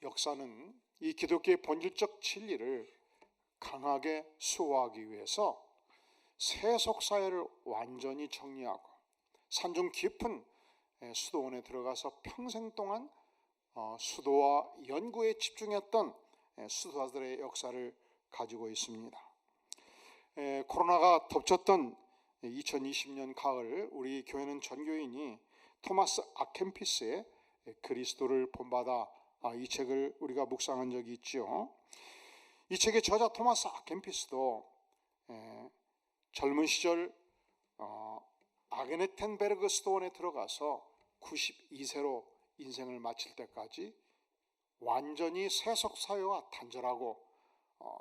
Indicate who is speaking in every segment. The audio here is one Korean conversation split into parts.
Speaker 1: 역사는 이 기독교의 본질적 진리를 강하게 수호하기 위해서 세속사회를 완전히 정리하고 산중 깊은 수도원에 들어가서 평생 동안 수도와 연구에 집중했던 수도사들의 역사를 가지고 있습니다. 코로나가 덮쳤던 2020년 가을, 우리 교회는 전교인이 토마스 아켄피스의 그리스도를 본받아, 이 책을 우리가 묵상한 적이 있죠. 이 책의 저자 토마스 아켄피스도 젊은 시절 아그네텐베르그 수도원에 들어가서 92세로 인생을 마칠 때까지 완전히 세속사회와 단절하고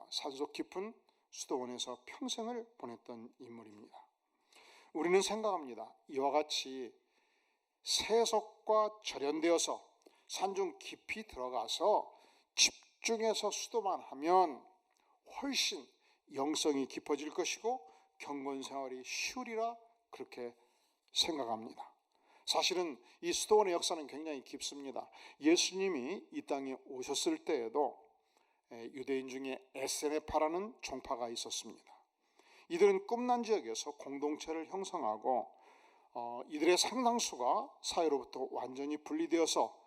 Speaker 1: 산속 깊은 수도원에서 평생을 보냈던 인물입니다. 우리는 생각합니다. 이와 같이 세속과 절연되어서 산중 깊이 들어가서 집중해서 수도만 하면 훨씬 영성이 깊어질 것이고 경건생활이 쉬우리라 그렇게 생각합니다. 사실은 이 수도원의 역사는 굉장히 깊습니다. 예수님이 이 땅에 오셨을 때에도 유대인 중에 에세네파라는 종파가 있었습니다. 이들은 꿈난 지역에서 공동체를 형성하고 이들의 상당수가 사회로부터 완전히 분리되어서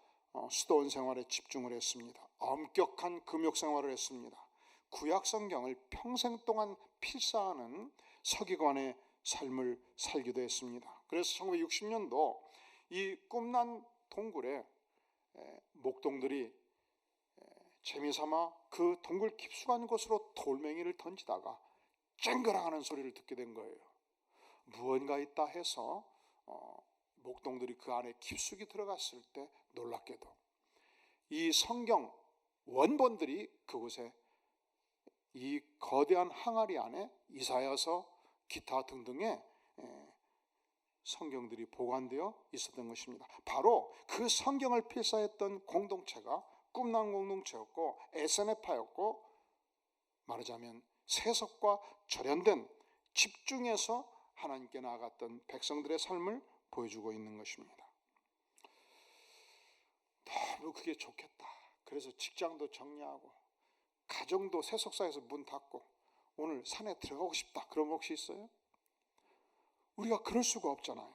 Speaker 1: 수도원 생활에 집중을 했습니다. 엄격한 금욕 생활을 했습니다. 구약 성경을 평생 동안 필사하는 서기관의 삶을 살기도 했습니다. 그래서 1960년도 이 꿈난 동굴에 목동들이 재미삼아 그 동굴 깊숙한 곳으로 돌멩이를 던지다가 쨍그랑하는 소리를 듣게 된 거예요. 무언가 있다 해서 목동들이 그 안에 깊숙이 들어갔을 때 놀랍게도 이 성경 원본들이 그곳에 이 거대한 항아리 안에 이사야서 기타 등등의 성경들이 보관되어 있었던 것입니다. 바로 그 성경을 필사했던 공동체가 꿈난 공동체였고 에세네파였고, 말하자면 세속과 절연된 집중해서 하나님께 나아갔던 백성들의 삶을 보여주고 있는 것입니다. 너무 그게 좋겠다. 그래서 직장도 정리하고 가정도 세속사에서 문 닫고 오늘 산에 들어가고 싶다. 그런 거 혹시 있어요? 우리가 그럴 수가 없잖아요.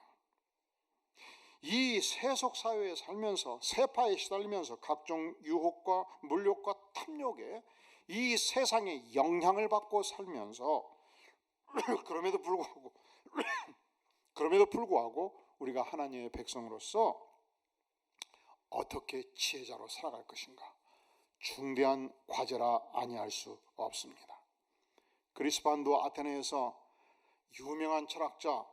Speaker 1: 이 세속사회에 살면서 세파에 시달리면서 각종 유혹과 물욕과 탐욕에 이 세상의 영향을 받고 살면서 그럼에도 불구하고 우리가 하나님의 백성으로서 어떻게 지혜자로 살아갈 것인가, 중대한 과제라 아니할 수 없습니다. 그리스 반도 아테네에서 유명한 철학자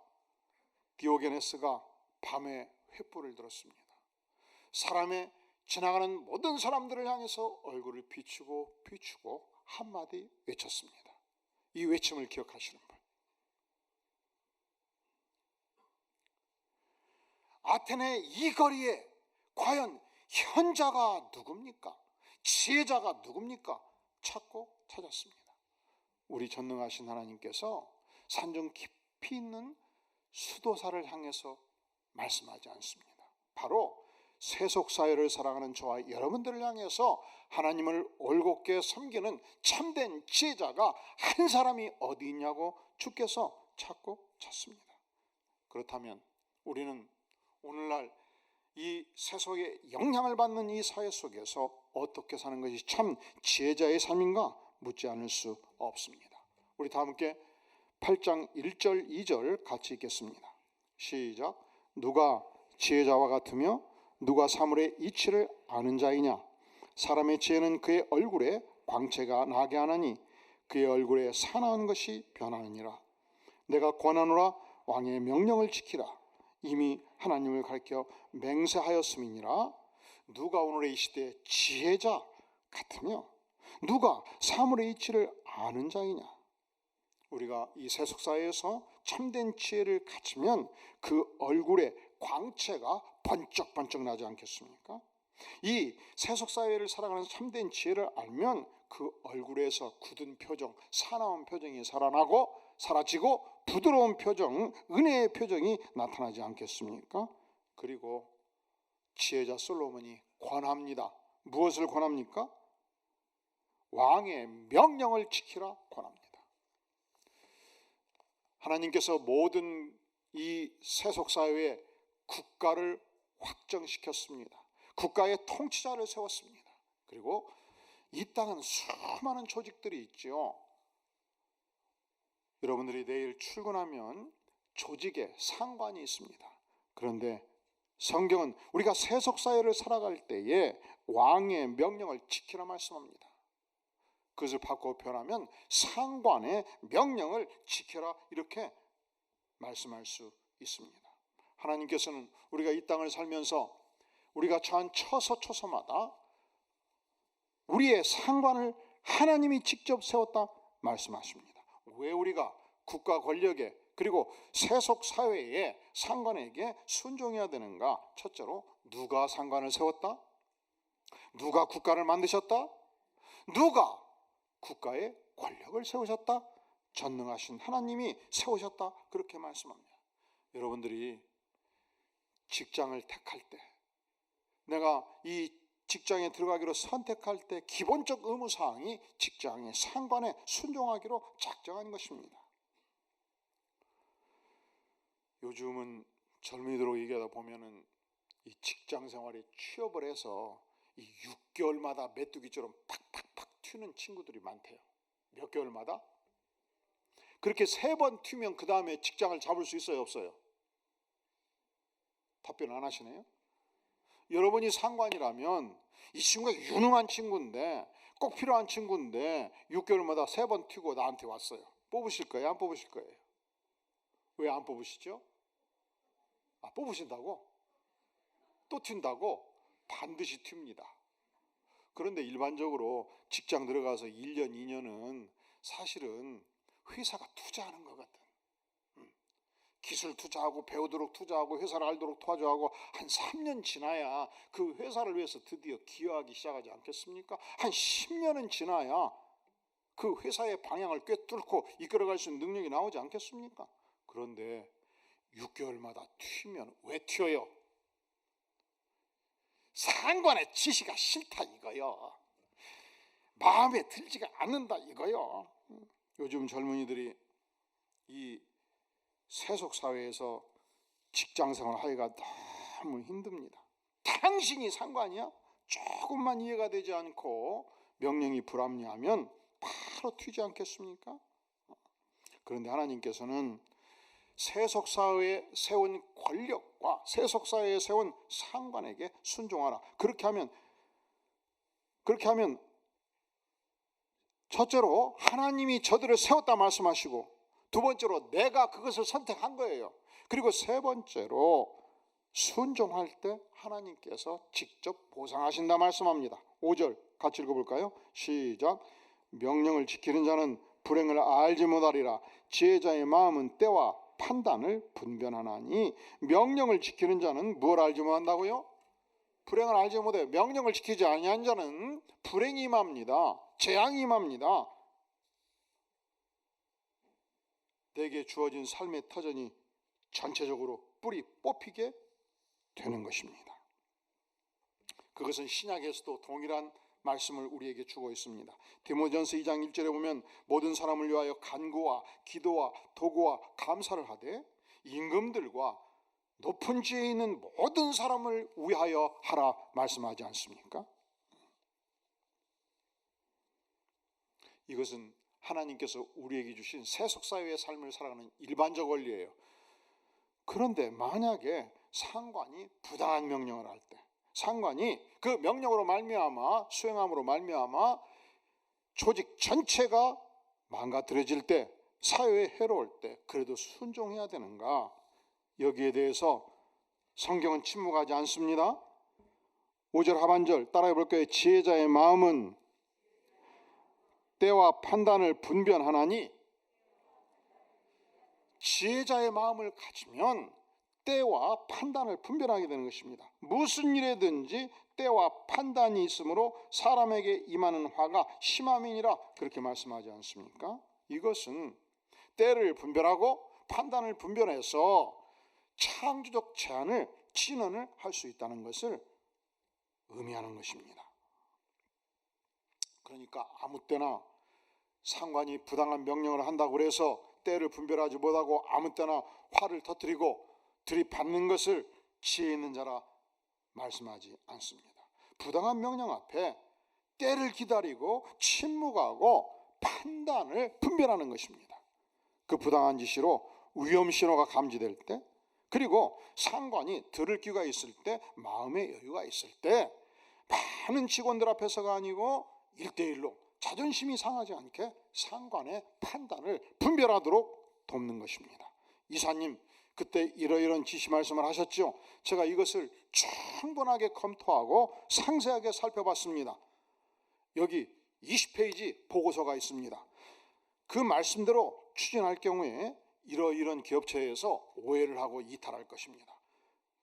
Speaker 1: 디오게네스가 밤에 횃불을 들었습니다. 사람의 지나가는 모든 사람들을 향해서 얼굴을 비추고 한마디 외쳤습니다. 이 외침을 기억하시는 분. 아테네 이 거리에 과연 현자가 누굽니까? 지혜자가 누굽니까? 찾았습니다. 우리 전능하신 하나님께서 산중 깊이 있는 수도사를 향해서 말씀하지 않습니다. 바로 세속사회를 살아가는 저와 여러분들을 향해서 하나님을 올곧게 섬기는 참된 지혜자가 한 사람이 어디 있냐고 주께서 찾습니다. 그렇다면 우리는 오늘날 이 세속의 영향을 받는 이 사회 속에서 어떻게 사는 것이 참 지혜자의 삶인가 묻지 않을 수 없습니다. 우리 다 함께 8장 1절 2절 같이 읽겠습니다. 시작. 누가 지혜자와 같으며 누가 사물의 이치를 아는 자이냐? 사람의 지혜는 그의 얼굴에 광채가 나게 하나니 그의 얼굴에 사나운 것이 변하느니라. 내가 권하노라. 왕의 명령을 지키라. 이미 하나님을 가리켜 맹세하였음이니라. 누가 오늘의 이 시대에 지혜자 같으며 누가 사물의 이치를 아는 자이냐? 우리가 이 세속사회에서 참된 지혜를 갖추면 그 얼굴에 광채가 번쩍번쩍 나지 않겠습니까? 이 세속사회를 살아가는 참된 지혜를 알면 그 얼굴에서 굳은 표정, 사나운 표정이 사라지고 부드러운 표정, 은혜의 표정이 나타나지 않겠습니까? 그리고 지혜자 솔로몬이 권합니다. 무엇을 권합니까? 왕의 명령을 지키라 권합니다. 하나님께서 모든 이 세속사회에 국가를 확정시켰습니다. 국가의 통치자를 세웠습니다. 그리고 이 땅은 수많은 조직들이 있죠. 여러분들이 내일 출근하면 조직에 상관이 있습니다. 그런데 성경은 우리가 세속사회를 살아갈 때에 왕의 명령을 지키라 말씀합니다. 그것을 바꿔 표현하면 상관의 명령을 지켜라 이렇게 말씀할 수 있습니다. 하나님께서는 우리가 이 땅을 살면서 우리가 처한 처소처소마다 우리의 상관을 하나님이 직접 세웠다 말씀하십니다. 왜 우리가 국가 권력에 그리고 세속 사회의 상관에게 순종해야 되는가? 첫째로 누가 상관을 세웠다? 누가 국가를 만드셨다? 누가 국가의 권력을 세우셨다? 전능하신 하나님이 세우셨다. 그렇게 말씀합니다. 여러분들이 직장을 택할 때, 내가 이 직장에 들어가기로 선택할 때 기본적 의무사항이 직장의 상관에 순종하기로 작정한 것입니다. 요즘은 젊은이들 얘기하다 보면은 이 직장 생활에 취업을 해서 이 6개월마다 메뚜기처럼 팍팍팍 튀는 친구들이 많대요. 몇 개월마다? 그렇게 3번 튀면 그 다음에 직장을 잡을 수 있어요, 없어요? 답변 안 하시네요? 여러분이 상관이라면 이 친구가 유능한 친구인데 꼭 필요한 친구인데 6개월마다 3번 튀고 나한테 왔어요. 뽑으실 거예요? 안 뽑으실 거예요? 왜 안 뽑으시죠? 뽑으신다고? 또 튄다고? 반드시 튑니다. 그런데 일반적으로 직장 들어가서 1년, 2년은 사실은 회사가 투자하는 거거든. 기술 투자하고 배우도록 투자하고 회사를 알도록 투자하고 한 3년 지나야 그 회사를 위해서 드디어 기여하기 시작하지 않겠습니까? 한 10년은 지나야 그 회사의 방향을 꿰뚫고 이끌어갈 수 있는 능력이 나오지 않겠습니까? 그런데 6개월마다 튀면 왜 튀어요? 상관의 지시가 싫다 이거요. 마음에 들지가 않는다 이거요. 요즘 젊은이들이 이 세속사회에서 직장생활 하기가 너무 힘듭니다. 당신이 상관이야? 조금만 이해가 되지 않고 명령이 불합리하면 바로 튀지 않겠습니까? 그런데 하나님께서는 세속사회에 세운 권력과 세속사회에 세운 상관에게 순종하라. 그렇게 하면 첫째로 하나님이 저들을 세웠다 말씀하시고, 두 번째로 내가 그것을 선택한 거예요. 그리고 세 번째로 순종할 때 하나님께서 직접 보상하신다 말씀합니다. 5절 같이 읽어볼까요? 시작. 명령을 지키는 자는 불행을 알지 못하리라. 지혜자의 마음은 때와 판단을 분별하나니. 명령을 지키는 자는 뭘 알지 못한다고요? 불행을 알지 못해. 명령을 지키지 아니한 자는 불행이 임합니다. 재앙이 임합니다. 내게 주어진 삶의 터전이 전체적으로 뿌리 뽑히게 되는 것입니다. 그것은 신약에서도 동일한 말씀을 우리에게 주고 있습니다. 디모데전서 2장 1절에 보면 모든 사람을 위하여 간구와 기도와 도구와 감사를 하되 임금들과 높은 지에 있는 모든 사람을 위하여 하라 말씀하지 않습니까? 이것은 하나님께서 우리에게 주신 세속사회의 삶을 살아가는 일반적 원리예요. 그런데 만약에 상관이 부당한 명령을 할 때, 상관이 그 명령으로 말미암아 수행함으로 말미암아 조직 전체가 망가뜨려질 때, 사회에 해로울 때 그래도 순종해야 되는가? 여기에 대해서 성경은 침묵하지 않습니다. 5절 하반절 따라해 볼까요? 지혜자의 마음은 때와 판단을 분별하나니. 지혜자의 마음을 가지면 때와 판단을 분별하게 되는 것입니다. 무슨 일에든지 때와 판단이 있으므로 사람에게 임하는 화가 심함이니라 그렇게 말씀하지 않습니까? 이것은 때를 분별하고 판단을 분별해서 창조적 제안을 진언을 할 수 있다는 것을 의미하는 것입니다. 그러니까 아무 때나 상관이 부당한 명령을 한다고 해서 때를 분별하지 못하고 아무 때나 화를 터뜨리고 들이받는 것을 지혜 있는 자라 말씀하지 않습니다. 부당한 명령 앞에 때를 기다리고 침묵하고 판단을 분별하는 것입니다. 그 부당한 지시로 위험 신호가 감지될 때, 그리고 상관이 들을 귀가 있을 때, 마음의 여유가 있을 때, 많은 직원들 앞에서가 아니고 1대1로 자존심이 상하지 않게 상관의 판단을 분별하도록 돕는 것입니다. 이사님, 그때 이러이러한 지시 말씀을 하셨죠. 제가 이것을 충분하게 검토하고 상세하게 살펴봤습니다. 여기 20페이지 보고서가 있습니다. 그 말씀대로 추진할 경우에 이러이러한 기업체에서 오해를 하고 이탈할 것입니다.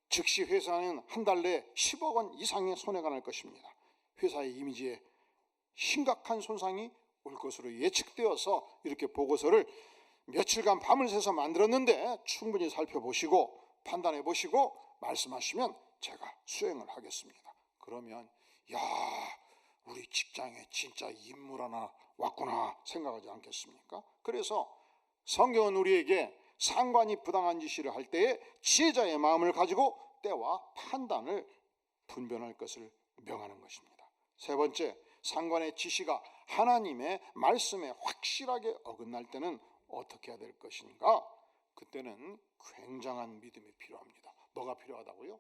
Speaker 1: 즉시 회사는 한 달 내에 10억 원 이상의 손해가 날 것입니다. 회사의 이미지에 심각한 손상이 올 것으로 예측되어서 이렇게 보고서를 며칠간 밤을 새서 만들었는데 충분히 살펴보시고 판단해 보시고 말씀하시면 제가 수행을 하겠습니다. 그러면 야, 우리 직장에 진짜 인물 하나 왔구나 생각하지 않겠습니까? 그래서 성경은 우리에게 상관이 부당한 지시를 할 때에 지혜자의 마음을 가지고 때와 판단을 분별할 것을 명하는 것입니다. 세 번째, 상관의 지시가 하나님의 말씀에 확실하게 어긋날 때는 어떻게 해야 될 것인가? 그때는 굉장한 믿음이 필요합니다. 뭐가 필요하다고요?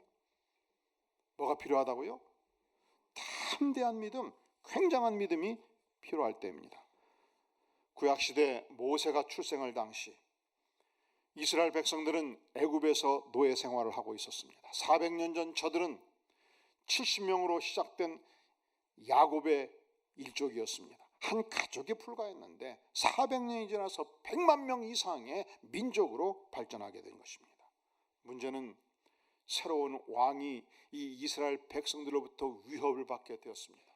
Speaker 1: 뭐가 필요하다고요? 담대한 믿음, 굉장한 믿음이 필요할 때입니다. 구약시대 모세가 출생할 당시 이스라엘 백성들은 애굽에서 노예 생활을 하고 있었습니다. 400년 전 저들은 70명으로 시작된 야곱의 일족이었습니다. 한 가족에 불과했는데 400년이 지나서 100만 명 이상의 민족으로 발전하게 된 것입니다. 문제는 새로운 왕이 이 이스라엘 백성들로부터 위협을 받게 되었습니다.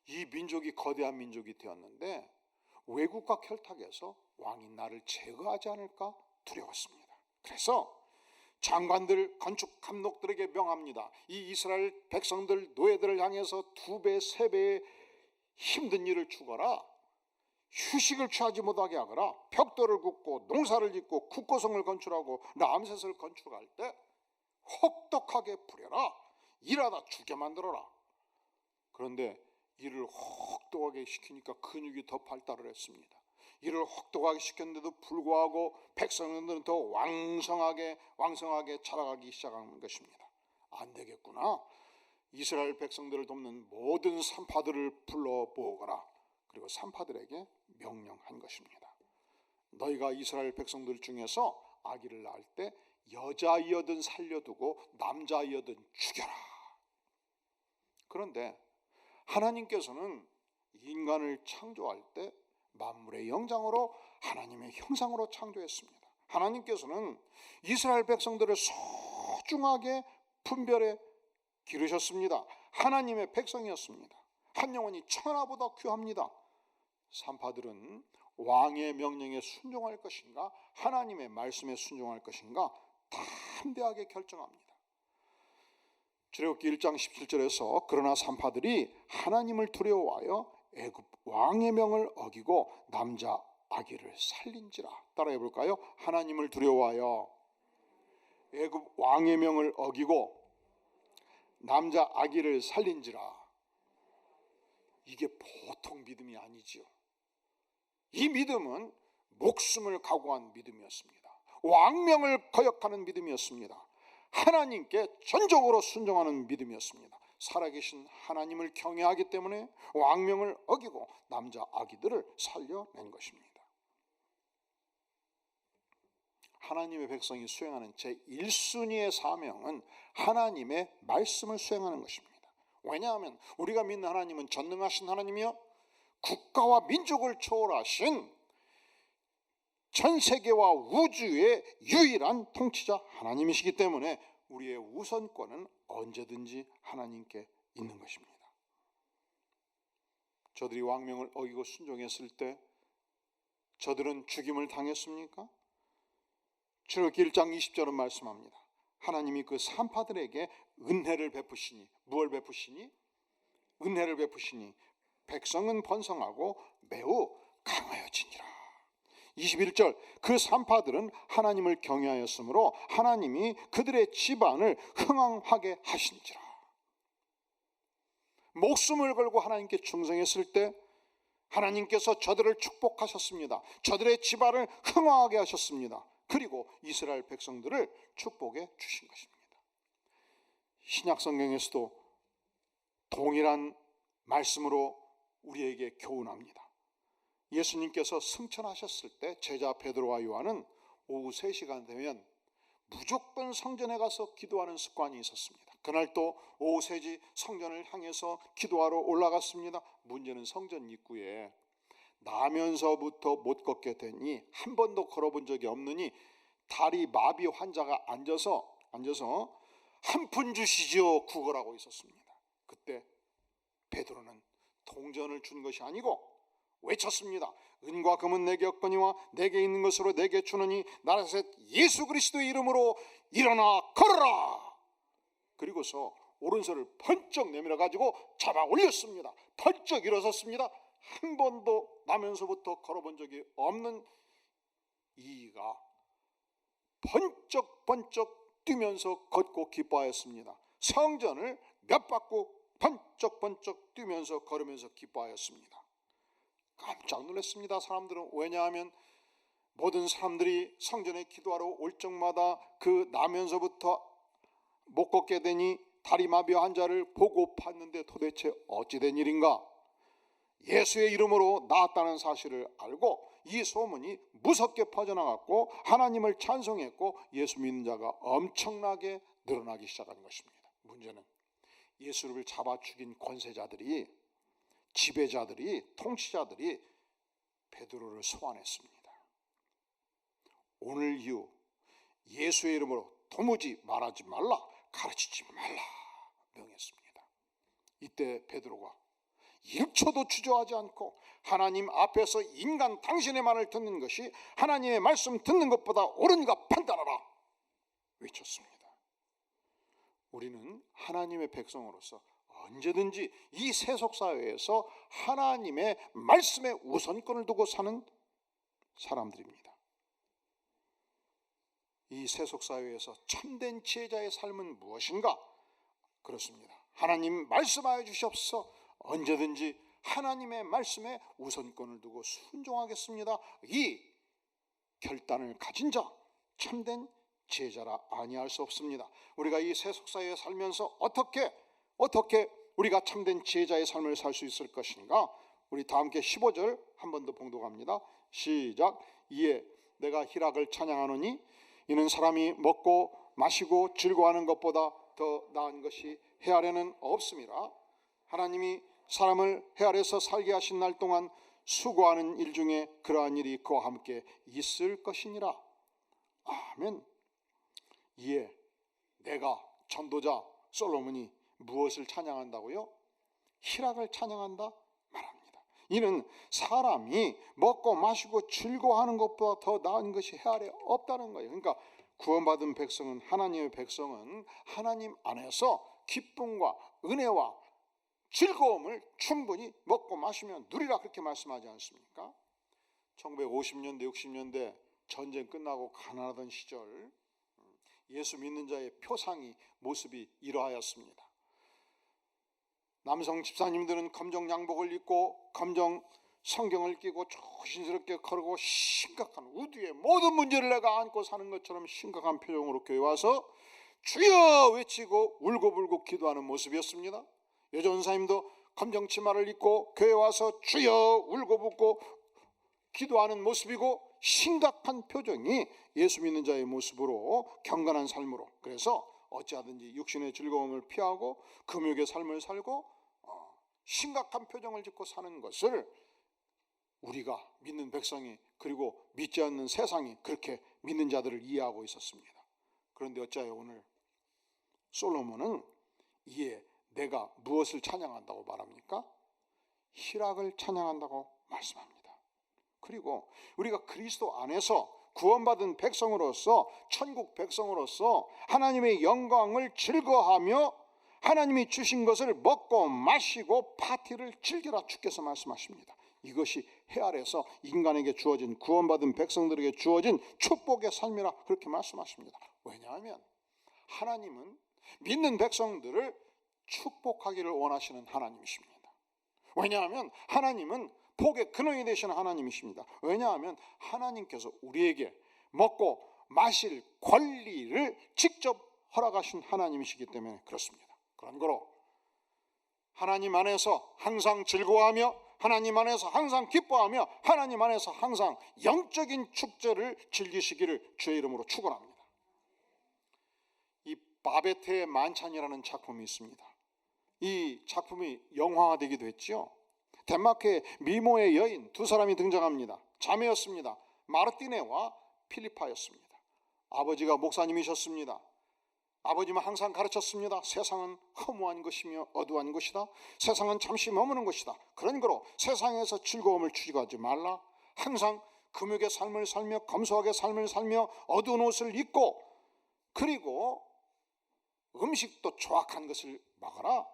Speaker 1: 이 민족이 거대한 민족이 되었는데 외국과 결탁해서 왕이 나를 제거하지 않을까 두려웠습니다. 그래서 장관들, 건축 감독들에게 명합니다. 이 이스라엘 백성들, 노예들을 향해서 2배, 3배의 힘든 일을 주거라. 휴식을 취하지 못하게 하거라. 벽돌을 굽고 농사를 짓고 국고성을 건축하고 람셋을 건축할 때 혹독하게 부려라. 일하다 죽게 만들어라. 그런데 일을 혹독하게 시키니까 근육이 더 발달을 했습니다. 일을 혹독하게 시켰는데도 불구하고 백성들은 더 왕성하게 자라가기 시작한 것입니다. 안 되겠구나. 이스라엘 백성들을 돕는 모든 산파들을 불러 모으거라. 그리고 산파들에게 명령한 것입니다. 너희가 이스라엘 백성들 중에서 아기를 낳을 때 여자이어든 살려두고 남자이어든 죽여라. 그런데 하나님께서는 인간을 창조할 때 만물의 영장으로 하나님의 형상으로 창조했습니다. 하나님께서는 이스라엘 백성들을 소중하게 분별해 기르셨습니다. 하나님의 백성이었습니다. 한 영혼이 천하보다 귀합니다. 산파들은 왕의 명령에 순종할 것인가 하나님의 말씀에 순종할 것인가 담대하게 결정합니다. 출애굽기 1장 17절에서 그러나 산파들이 하나님을 두려워하여 애굽 왕의 명을 어기고 남자 아기를 살린지라. 따라해 볼까요? 하나님을 두려워하여 애굽 왕의 명을 어기고 남자 아기를 살린지라. 이게 보통 믿음이 아니지요. 이 믿음은 목숨을 각오한 믿음이었습니다. 왕명을 거역하는 믿음이었습니다. 하나님께 전적으로 순종하는 믿음이었습니다. 살아계신 하나님을 경외하기 때문에 왕명을 어기고 남자 아기들을 살려낸 것입니다. 하나님의 백성이 수행하는 제1순위의 사명은 하나님의 말씀을 수행하는 것입니다. 왜냐하면 우리가 믿는 하나님은 전능하신 하나님이요 국가와 민족을 초월하신 전 세계와 우주의 유일한 통치자 하나님이시기 때문에 우리의 우선권은 언제든지 하나님께 있는 것입니다. 저들이 왕명을 어기고 순종했을 때 저들은 죽임을 당했습니까? 출애굽기 1장 20절은 말씀합니다. 하나님이 그 산파들에게 은혜를 베푸시니, 무엇을 베푸시니? 은혜를 베푸시니 백성은 번성하고 매우 강하여지니라. 21절 그 산파들은 하나님을 경외하였으므로 하나님이 그들의 집안을 흥왕하게 하신지라. 목숨을 걸고 하나님께 충성했을 때 하나님께서 저들을 축복하셨습니다. 저들의 집안을 흥왕하게 하셨습니다. 그리고 이스라엘 백성들을 축복해 주신 것입니다. 신약 성경에서도 동일한 말씀으로 우리에게 교훈합니다. 예수님께서 승천하셨을 때 제자 베드로와 요한은 오후 3시간 되면 무조건 성전에 가서 기도하는 습관이 있었습니다. 그날도 오후 3시 성전을 향해서 기도하러 올라갔습니다. 문제는 성전 입구에 나면서부터 못 걷게 되니 한 번도 걸어본 적이 없느니 다리 마비 환자가 앉아서 한 푼 주시지요 구걸하고 있었습니다. 그때 베드로는 동전을 준 것이 아니고 외쳤습니다. 은과 금은 내게 없거니와 내게 있는 것으로 내게 주느니 나사렛 예수 그리스도의 이름으로 일어나 걸어라. 그리고서 오른손을 번쩍 내밀어 가지고 잡아 올렸습니다. 번쩍 일어섰습니다. 한 번도 나면서부터 걸어본 적이 없는 이가 번쩍 뛰면서 걷고 기뻐하였습니다. 성전을 몇 바퀴 번쩍 뛰면서 걸으면서 기뻐하였습니다. 깜짝 놀랐습니다. 사람들은. 왜냐하면 모든 사람들이 성전에 기도하러 올 적마다 그 나면서부터 못 걷게 되니 다리 마비 환자를 보고 봤는데 도대체 어찌된 일인가? 예수의 이름으로 나았다는 사실을 알고 이 소문이 무섭게 퍼져나갔고 하나님을 찬송했고 예수 믿는 자가 엄청나게 늘어나기 시작한 것입니다. 문제는 예수를 잡아 죽인 권세자들이, 지배자들이, 통치자들이 베드로를 소환했습니다. 오늘 이후 예수의 이름으로 도무지 말하지 말라, 가르치지 말라 명했습니다. 이때 베드로가 1초도 주저하지 않고 하나님 앞에서 인간 당신의 말을 듣는 것이 하나님의 말씀 듣는 것보다 옳은가 판단하라 외쳤습니다. 우리는 하나님의 백성으로서 언제든지 이 세속사회에서 하나님의 말씀에 우선권을 두고 사는 사람들입니다. 이 세속사회에서 참된 지혜자의 삶은 무엇인가? 그렇습니다. 하나님 말씀하여 주시옵소서. 언제든지 하나님의 말씀에 우선권을 두고 순종하겠습니다. 이 결단을 가진 자 참된 지혜자라 아니할 수 없습니다. 우리가 이 세속사회에 살면서 어떻게 우리가 참된 지혜자의 삶을 살 수 있을 것인가? 우리 다 함께 15절 한 번 더 봉독합니다. 시작. 이에 내가 희락을 찬양하노니 이는 사람이 먹고 마시고 즐거워하는 것보다 더 나은 것이 헤아려는 없음이라. 하나님이 사람을 헤아려서 살게 하신 날 동안 수고하는 일 중에 그러한 일이 그와 함께 있을 것이니라. 아멘. 이에 내가 전도자 솔로몬이 무엇을 찬양한다고요? 희락을 찬양한다 말합니다. 이는 사람이 먹고 마시고 즐거워하는 것보다 더 나은 것이 헤아려 없다는 거예요. 그러니까 구원받은 백성은, 하나님의 백성은 하나님 안에서 기쁨과 은혜와 즐거움을 충분히 먹고 마시면 누리라 그렇게 말씀하지 않습니까? 1950년대 60년대 전쟁 끝나고 가난하던 시절 예수 믿는 자의 표상이 모습이 이러하였습니다. 남성 집사님들은 검정 양복을 입고 검정 성경을 끼고 조심스럽게 걸고 심각한 우두의 모든 문제를 내가 안고 사는 것처럼 심각한 표정으로 교회 와서 주여 외치고 울고불고 기도하는 모습이었습니다. 여전사님도 검정 치마를 입고 교회 와서 주여 울고불고 기도하는 모습이고 심각한 표정이 예수 믿는 자의 모습으로 경건한 삶으로, 그래서 어찌하든지 육신의 즐거움을 피하고 금욕의 삶을 살고 심각한 표정을 짓고 사는 것을 우리가 믿는 백성이, 그리고 믿지 않는 세상이 그렇게 믿는 자들을 이해하고 있었습니다. 그런데 어찌하여 오늘 솔로몬은 이에 내가 무엇을 찬양한다고 말합니까? 희락을 찬양한다고 말씀합니다. 그리고 우리가 그리스도 안에서 구원받은 백성으로서, 천국 백성으로서 하나님의 영광을 즐거워하며 하나님이 주신 것을 먹고 마시고 파티를 즐겨라, 주께서 말씀하십니다. 이것이 해 아래서 인간에게 주어진, 구원받은 백성들에게 주어진 축복의 삶이라 그렇게 말씀하십니다. 왜냐하면 하나님은 믿는 백성들을 축복하기를 원하시는 하나님이십니다. 왜냐하면 하나님은 복의 근원이 되시는 하나님이십니다. 왜냐하면 하나님께서 우리에게 먹고 마실 권리를 직접 허락하신 하나님이시기 때문에 그렇습니다. 그런 거로 하나님 안에서 항상 즐거워하며 하나님 안에서 항상 기뻐하며 하나님 안에서 항상 영적인 축제를 즐기시기를 주의 이름으로 축원합니다. 이 바베트의 만찬이라는 작품이 있습니다. 이 작품이 영화화되기도 했죠. 덴마크의 미모의 여인 두 사람이 등장합니다. 자매였습니다. 마르티네와 필리파였습니다. 아버지가 목사님이셨습니다. 아버지는 항상 가르쳤습니다. 세상은 허무한 것이며 어두운 것이다. 세상은 잠시 머무는 것이다. 그런 거로 세상에서 즐거움을 추구하지 말라. 항상 금욕의 삶을 살며 검소하게 삶을 살며 어두운 옷을 입고 그리고 음식도 조악한 것을 먹어라.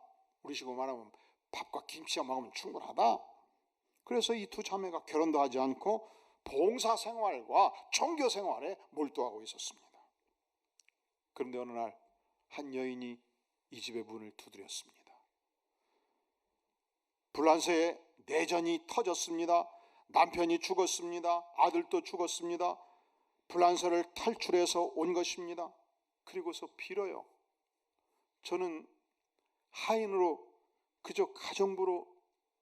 Speaker 1: 우리식으로 말하면 밥과 김치와 먹으면 충분하다. 그래서 이 두 자매가 결혼도 하지 않고 봉사생활과 종교생활에 몰두하고 있었습니다. 그런데 어느 날 한 여인이 이 집의 문을 두드렸습니다. 불란서에 내전이 터졌습니다. 남편이 죽었습니다. 아들도 죽었습니다. 불란서를 탈출해서 온 것입니다. 그리고서 빌어요. 저는 하인으로 그저 가정부로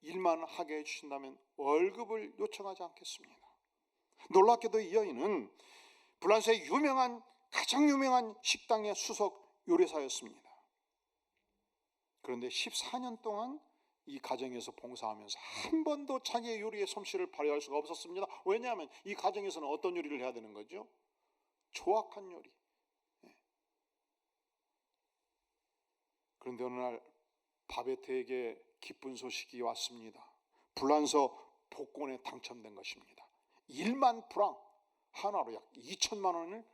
Speaker 1: 일만 하게 해주신다면 월급을 요청하지 않겠습니다. 놀랍게도 이 여인은 불란서의 가장 유명한 식당의 수석 요리사였습니다. 그런데 14년 동안 이 가정에서 봉사하면서 한 번도 자기의 요리의 솜씨를 발휘할 수가 없었습니다. 왜냐하면 이 가정에서는 어떤 요리를 해야 되는 거죠? 조악한 요리. 그런데 어느 날 바베트에게 기쁜 소식이 왔습니다. 불란서 복권에 당첨된 것입니다. 1만 프랑, 하나로 약 2천만 원을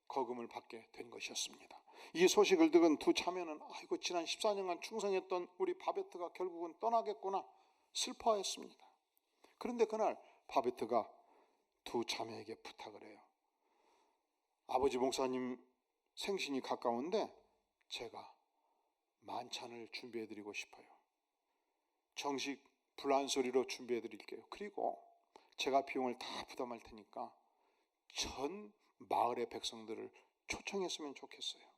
Speaker 1: 거금을 받게 된 것이었습니다. 이 소식을 들은 두 자매는 아이고 지난 14년간 충성했던 우리 바베트가 결국은 떠나겠구나 슬퍼했습니다. 그런데 그날 바베트가 두 자매에게 부탁을 해요. 아버지 목사님 생신이 가까운데 제가 만찬을 준비해드리고 싶어요. 정식 불란서리로 준비해드릴게요. 그리고 제가 비용을 다 부담할 테니까 전 마을의 백성들을 초청했으면 좋겠어요.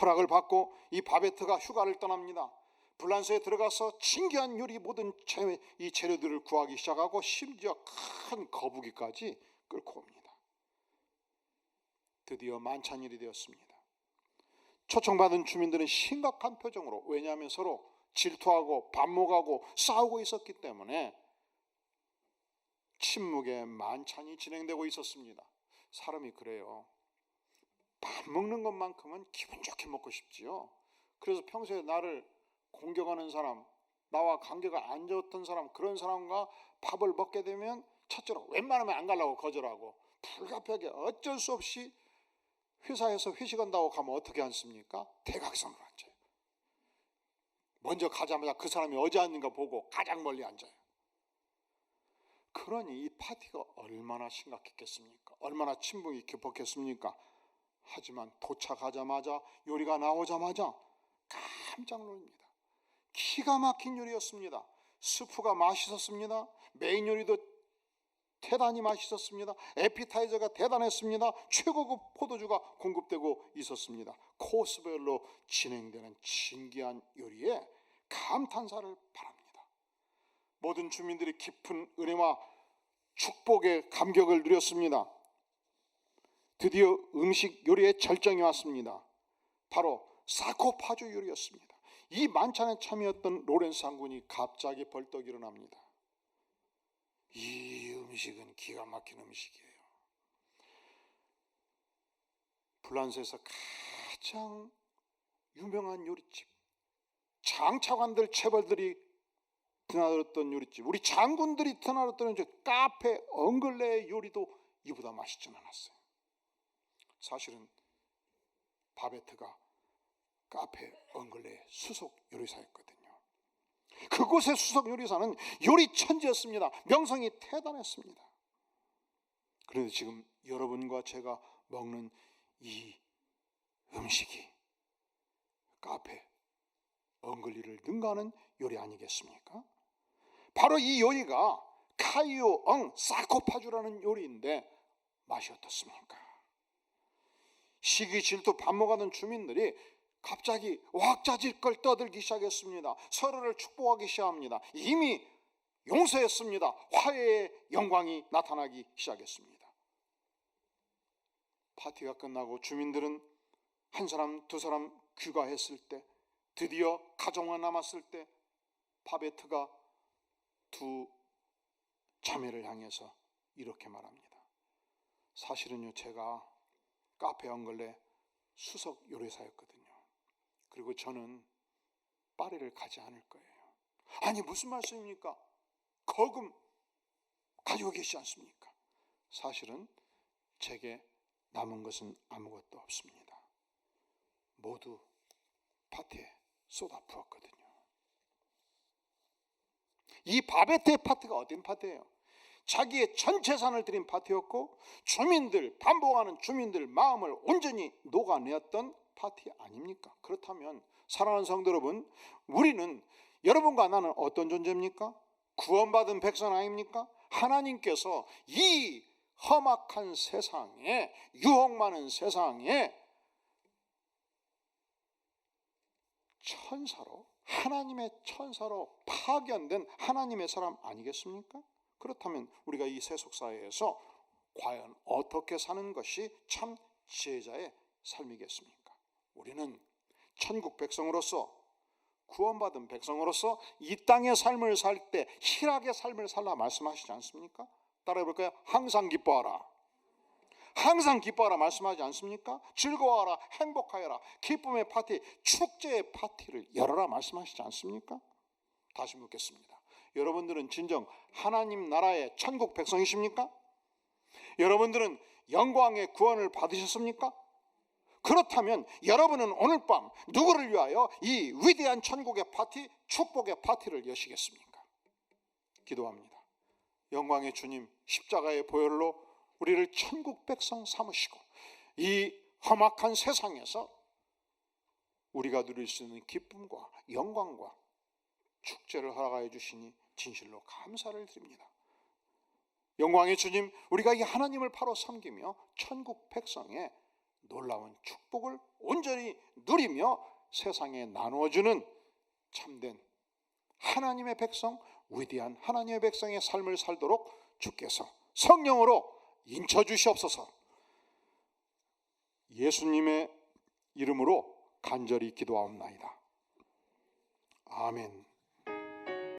Speaker 1: 허락을 받고 이 바베트가 휴가를 떠납니다. 불란서에 들어가서 신기한 요리 모든 이 재료들을 구하기 시작하고 심지어 큰 거북이까지 끌고 옵니다. 드디어 만찬일이 되었습니다. 초청받은 주민들은 심각한 표정으로, 왜냐하면 서로 질투하고 반목하고 싸우고 있었기 때문에 침묵의 만찬이 진행되고 있었습니다. 사람이 그래요. 밥 먹는 것만큼은 기분 좋게 먹고 싶지요. 그래서 평소에 나를 공격하는 사람, 나와 관계가 안 좋던 사람, 그런 사람과 밥을 먹게 되면 첫째로 웬만하면 안 가려고 거절하고 불가피하게 어쩔 수 없이 회사에서 회식한다고 가면 어떻게 앉습니까? 대각선으로 앉아요. 먼저 가자마자 그 사람이 어디 앉는가 보고 가장 멀리 앉아요. 그러니 이 파티가 얼마나 심각했겠습니까? 얼마나 친분이 깊었겠습니까? 하지만 도착하자마자, 요리가 나오자마자 깜짝 놀랍니다. 기가 막힌 요리였습니다. 스프가 맛있었습니다. 메인 요리도 대단히 맛있었습니다. 에피타이저가 대단했습니다. 최고급 포도주가 공급되고 있었습니다. 코스별로 진행되는 신기한 요리에 감탄사를 바랍니다. 모든 주민들이 깊은 은혜와 축복의 감격을 누렸습니다. 드디어 음식 요리의 절정이 왔습니다. 바로 사코파주 요리였습니다. 이 만찬에 참여했던 로렌스 장군이 갑자기 벌떡 일어납니다. 이 음식은 기가 막힌 음식이에요. 불란서에서 가장 유명한 요리집, 장차관들, 체벌들이 드나들었던 요리집, 우리 장군들이 드나들었던 카페 엉글레의 요리도 이보다 맛있진 않았어요. 사실은 바베트가 카페 엉글레 수석 요리사였거든요. 그곳의 수석 요리사는 요리 천재였습니다. 명성이 대단했습니다. 그런데 지금 여러분과 제가 먹는 이 음식이 카페 엉글리를 능가하는 요리 아니겠습니까? 바로 이 요리가 카이오 엉 사코파주라는 요리인데 맛이 어떻습니까? 시기 질투 반목하던 주민들이 갑자기 왁자지껄 떠들기 시작했습니다. 서로를 축복하기 시작합니다. 이미 용서했습니다. 화해의 영광이 나타나기 시작했습니다. 파티가 끝나고 주민들은 한 사람 두 사람 귀가했을 때, 드디어 가정만 남았을 때 바베트가 두 자매를 향해서 이렇게 말합니다. 사실은요, 제가 카페 엉글레 수석 요리사였거든요. 그리고 저는 파리를 가지 않을 거예요. 아니, 무슨 말씀입니까? 거금 가지고 계시지 않습니까? 사실은 제게 남은 것은 아무것도 없습니다. 모두 파티에 쏟아부었거든요. 이 바베트의 파티가 어떤 파티예요? 자기의 전 재산을 들인 파티였고, 주민들, 반복하는 주민들 마음을 온전히 녹아내었던 파티 아닙니까? 그렇다면 사랑하는 성도 여러분, 우리는, 여러분과 나는 어떤 존재입니까? 구원받은 백성 아닙니까? 하나님께서 이 험악한 세상에, 유혹 많은 세상에 천사로, 하나님의 천사로 파견된 하나님의 사람 아니겠습니까? 그렇다면 우리가 이 세속사회에서 과연 어떻게 사는 것이 참 지혜자의 삶이겠습니까? 우리는 천국 백성으로서, 구원받은 백성으로서 이 땅의 삶을 살 때 희락의 삶을 살라 말씀하시지 않습니까? 따라해볼까요? 항상 기뻐하라. 항상 기뻐하라 말씀하지 않습니까? 즐거워하라, 행복하여라, 기쁨의 파티, 축제의 파티를 열어라 말씀하시지 않습니까? 다시 묻겠습니다. 여러분들은 진정 하나님 나라의 천국 백성이십니까? 여러분들은 영광의 구원을 받으셨습니까? 그렇다면 여러분은 오늘 밤 누구를 위하여 이 위대한 천국의 파티, 축복의 파티를 여시겠습니까? 기도합니다. 영광의 주님, 십자가의 보혈로 우리를 천국 백성 삼으시고 이 험악한 세상에서 우리가 누릴 수 있는 기쁨과 영광과 축제를 허락하여 주시니 진실로 감사를 드립니다. 영광의 주님, 우리가 이 하나님을 바로 섬기며 천국 백성의 놀라운 축복을 온전히 누리며 세상에 나누어주는 참된 하나님의 백성, 위대한 하나님의 백성의 삶을 살도록 주께서 성령으로 인쳐주시옵소서. 예수님의 이름으로 간절히 기도하옵나이다. 아멘.